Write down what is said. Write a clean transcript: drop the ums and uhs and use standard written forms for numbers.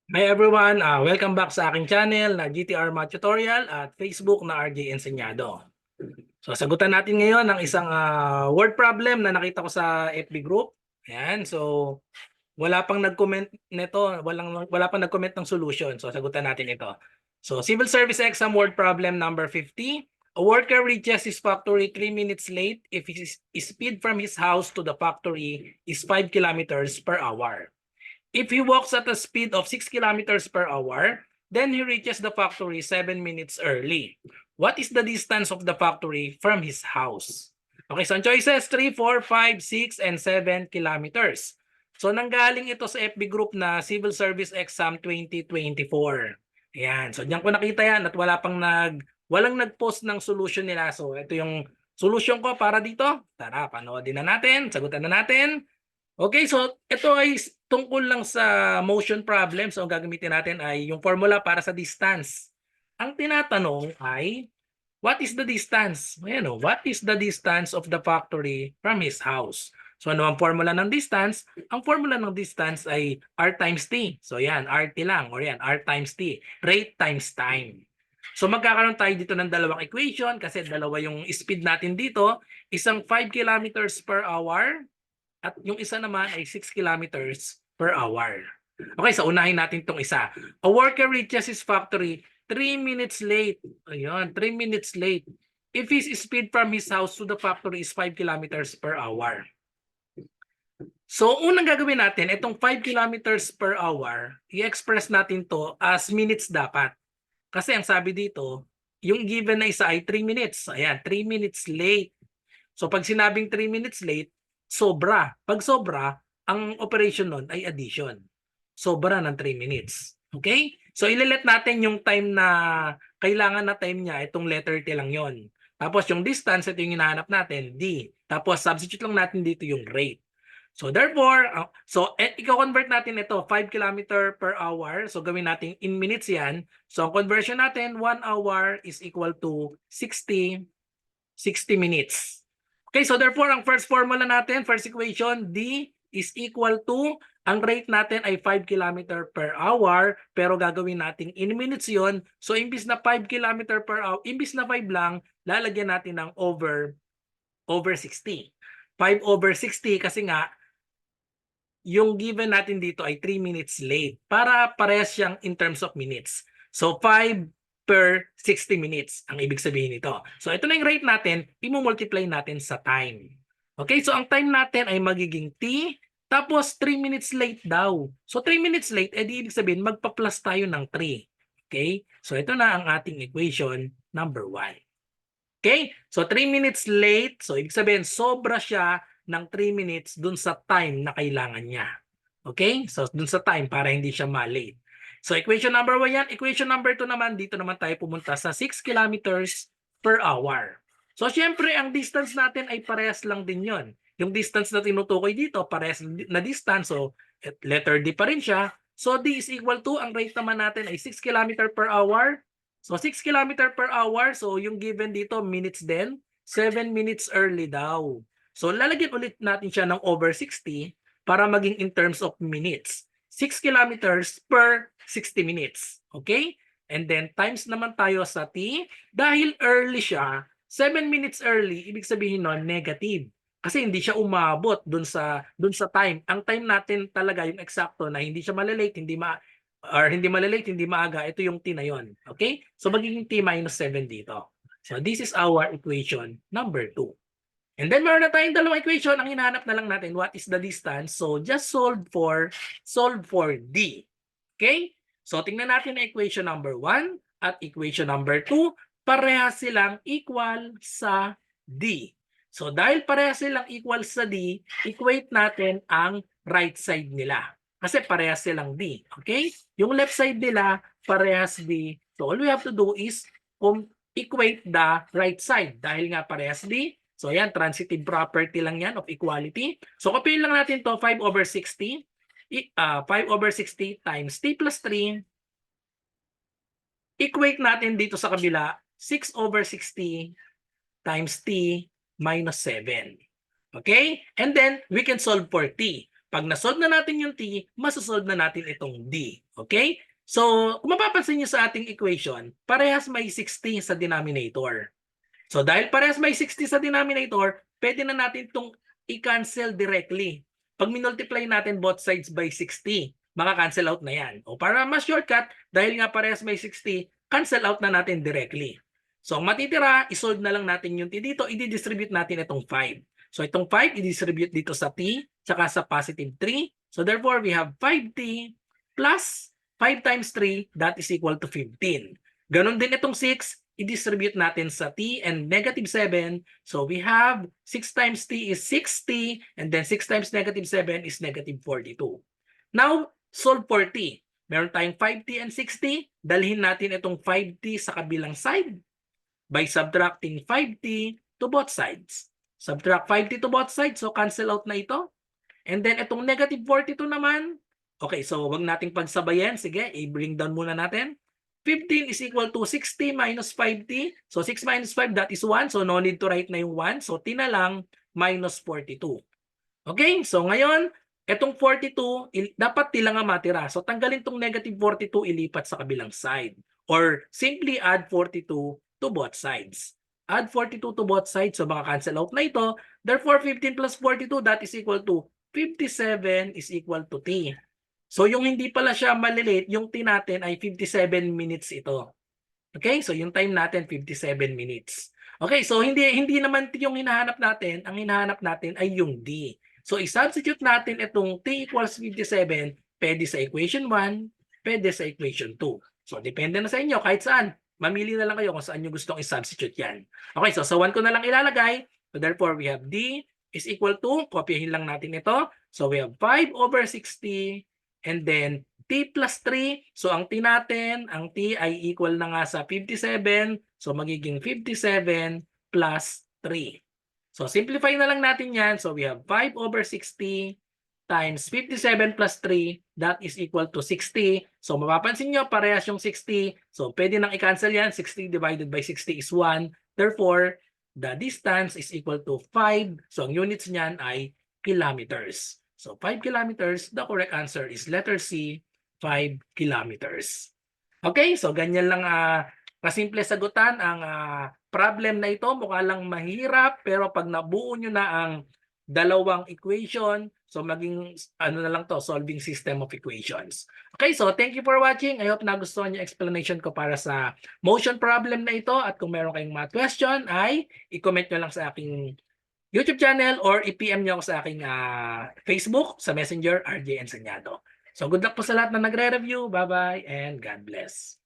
Hi everyone, welcome back sa aking channel na GTR Math Tutorial at Facebook na RJ Enseñado. So sagutan natin ngayon ang isang word problem na nakita ko sa FB group. Ayan, so wala pang nag-comment nito, wala pang nag-comment ng solution. So sagutan natin ito. So Civil Service Exam word problem number 50. A worker reaches his factory 3 minutes late if his speed from his house to the factory is 5 kilometers per hour. If he walks at a speed of 6 kilometers per hour, then he reaches the factory 7 minutes early. What is the distance of the factory from his house? Okay, so ang choices 3, 4, 5, 6, and 7 kilometers. So nanggaling ito sa FB group na Civil Service Exam 2024. Ayan, so diyan ko nakita yan at walang nag-post ng solution nila. So ito yung solution ko para dito. Tara, panoodin na natin, sagutan na natin. Okay, so ito ay tungkol lang sa motion problem. So ang gagamitin natin ay yung formula para sa distance. Ang tinatanong ay, what is the distance? Ayan o, what is the distance of the factory from his house? So ano ang formula ng distance? Ang formula ng distance ay R times T. So yan, RT lang. Or yan, R times T. Rate times time. So magkakaroon tayo dito ng dalawang equation kasi dalawa yung speed natin dito. Isang 5 kilometers per hour at yung isa naman ay 6 kilometers per hour. Okay, so unahin natin itong isa. A worker reaches his factory 3 minutes late. Ayun, 3 minutes late. If his speed from his house to the factory is 5 kilometers per hour. So, unang gagawin natin, itong 5 kilometers per hour, i-express natin to as minutes dapat. Kasi ang sabi dito, yung given na isa ay 3 minutes. Ayan, 3 minutes late. So, pag sinabing 3 minutes late, sobra. Pag sobra, ang operation nun ay addition. Sobra ng 3 minutes. Okay? So, ililet natin yung time na kailangan na time niya, itong letter T lang yon. Tapos yung distance, ito yung hinahanap natin, D. Tapos substitute lang natin dito yung rate. So therefore, i-convert natin ito, 5 km per hour. So gawin natin in minutes yan. So ang conversion natin, 1 hour is equal to 60 minutes. Okay, so therefore, ang first formula natin, first equation, D is equal to, ang rate natin ay 5 km per hour, pero gagawin natin in minutes yon. So, imbis na 5 km per hour, imbis na 5 lang, lalagyan natin ng over 60. 5 over 60 kasi nga, yung given natin dito ay 3 minutes late para parehas siyang in terms of minutes. So, 5 per 60 minutes ang ibig sabihin nito. So ito na yung rate natin, i-multiply natin sa time. Okay, so ang time natin ay magiging T, tapos 3 minutes late daw. So 3 minutes late, edi ibig sabihin magpa-plus tayo ng 3. Okay, so ito na ang ating equation number 1. Okay, so 3 minutes late, so ibig sabihin sobra siya ng 3 minutes dun sa time na kailangan niya. Okay, so dun sa time para hindi siya ma-late. So equation number 1 yan. Equation number 2 naman, dito naman tayo pumunta sa 6 kilometers per hour. So syempre, ang distance natin ay parehas lang din yon. Yung distance na tinutukoy dito, parehas na distance. So letter D pa rin siya. So D is equal to, ang rate naman natin ay 6 kilometer per hour. So 6 kilometer per hour. So yung given dito, minutes din. 7 minutes early daw. So lalagyan ulit natin siya ng over 60 para maging in terms of minutes. 6 kilometers per 60 minutes. Okay? And then times naman tayo sa T. Dahil early siya, 7 minutes early, ibig sabihin nun, negative. Kasi hindi siya umabot dun sa time. Ang time natin talaga, yung eksakto na hindi siya malalate, hindi malalate, hindi maaga, ito yung T na yon. Okay? So magiging T minus 7 dito. So this is our equation number 2. And then meron na tayong dalawang equation. Ang hinahanap na lang natin, what is the distance? So just solve for D. Okay? So tingnan natin ang equation number 1 at equation number 2. Parehas silang equal sa D. So dahil parehas silang equal sa D, equate natin ang right side nila. Kasi parehas silang D. Okay? Yung left side nila, parehas D. So all we have to do is equate the right side. Dahil nga parehas D, so yan, transitive property lang yan of equality. So copyin lang natin to 5 over 60. 5 over 60 times T plus 3. Equate natin dito sa kabila, 6 over 60 times T minus 7. Okay? And then, we can solve for T. Pag nasolve na natin yung t, masasolve na natin itong d. Okay? So, kung mapapansin nyo sa ating equation, parehas may 60 sa denominator. So, dahil parehas may 60 sa denominator, pwede na natin itong i-cancel directly. Pag minultiply natin both sides by 60, maka-cancel out na yan. O para mas shortcut, dahil nga parehas may 60, cancel out na natin directly. So, ang matitira, isolve na lang natin yung t dito, i-distribute natin itong 5. So, itong 5, i-distribute dito sa t, tsaka sa positive 3. So, therefore, we have 5t plus 5 times 3, that is equal to 15. Ganon din itong 6, i-distribute natin sa t and negative 7. So we have 6 times t is 6t and then 6 times negative 7 is negative 42. Now, solve for t. Meron tayong 5t and 6t. Dalhin natin itong 5t sa kabilang side by subtracting 5t to both sides. Subtract 5t to both sides, so cancel out na ito. And then itong negative 42 naman, okay, so wag nating pagsabayan. Sige, i-bring down muna natin. 15 is equal to 60 minus 5t. So 6 minus 5, that is 1. So no need to write na yung 1. So t na lang minus 42. Okay, so ngayon, etong 42, dapat t lang ang matira. So tanggalin tong negative 42, ilipat sa kabilang side. Or simply add 42 to both sides. Add 42 to both sides, so maka-cancel out na ito. Therefore, 15 plus 42, that is equal to 57 is equal to t. So yung hindi pala siya malilate, yung t natin ay 57 minutes ito. Okay? So yung time natin 57 minutes. Okay, so hindi naman t yung hinahanap natin, ang hinahanap natin ay yung d. So i-substitute natin itong t equals 57, pwede sa equation 1, pwede sa equation 2. So depende na sa inyo kahit saan. Mamili na lang kayo kung saan nyo gustong i-substitute yan. Okay, so sa 1 ko na lang ilalagay. So therefore we have d is equal to, kopyahin lang natin ito. So we have 5 over 60 and then t plus 3. So ang t natin, ang t ay equal na nga sa 57. So magiging 57 plus 3. So simplify na lang natin yan. So we have 5 over 60 times 57 plus 3. That is equal to 60. So mapapansin nyo, parehas yung 60. So pwede nang i-cancel yan. 60 divided by 60 is 1. Therefore, the distance is equal to 5. So ang units niyan ay kilometers. So 5 kilometers, the correct answer is letter C, 5 kilometers. Okay, so ganyan lang kasimple sagutan ang problem na ito. Mukha lang mahirap, pero pag nabuo nyo na ang dalawang equation, so maging ano na lang to, solving system of equations. Okay, so thank you for watching. I hope nagustuhan yung explanation ko para sa motion problem na ito. At kung meron kayong math question, ay i-comment nyo lang sa aking YouTube channel or i-PM nyo ako sa aking Facebook, sa Messenger, RJ Enseñado. So good luck po sa lahat na nagre-review. Bye-bye and God bless.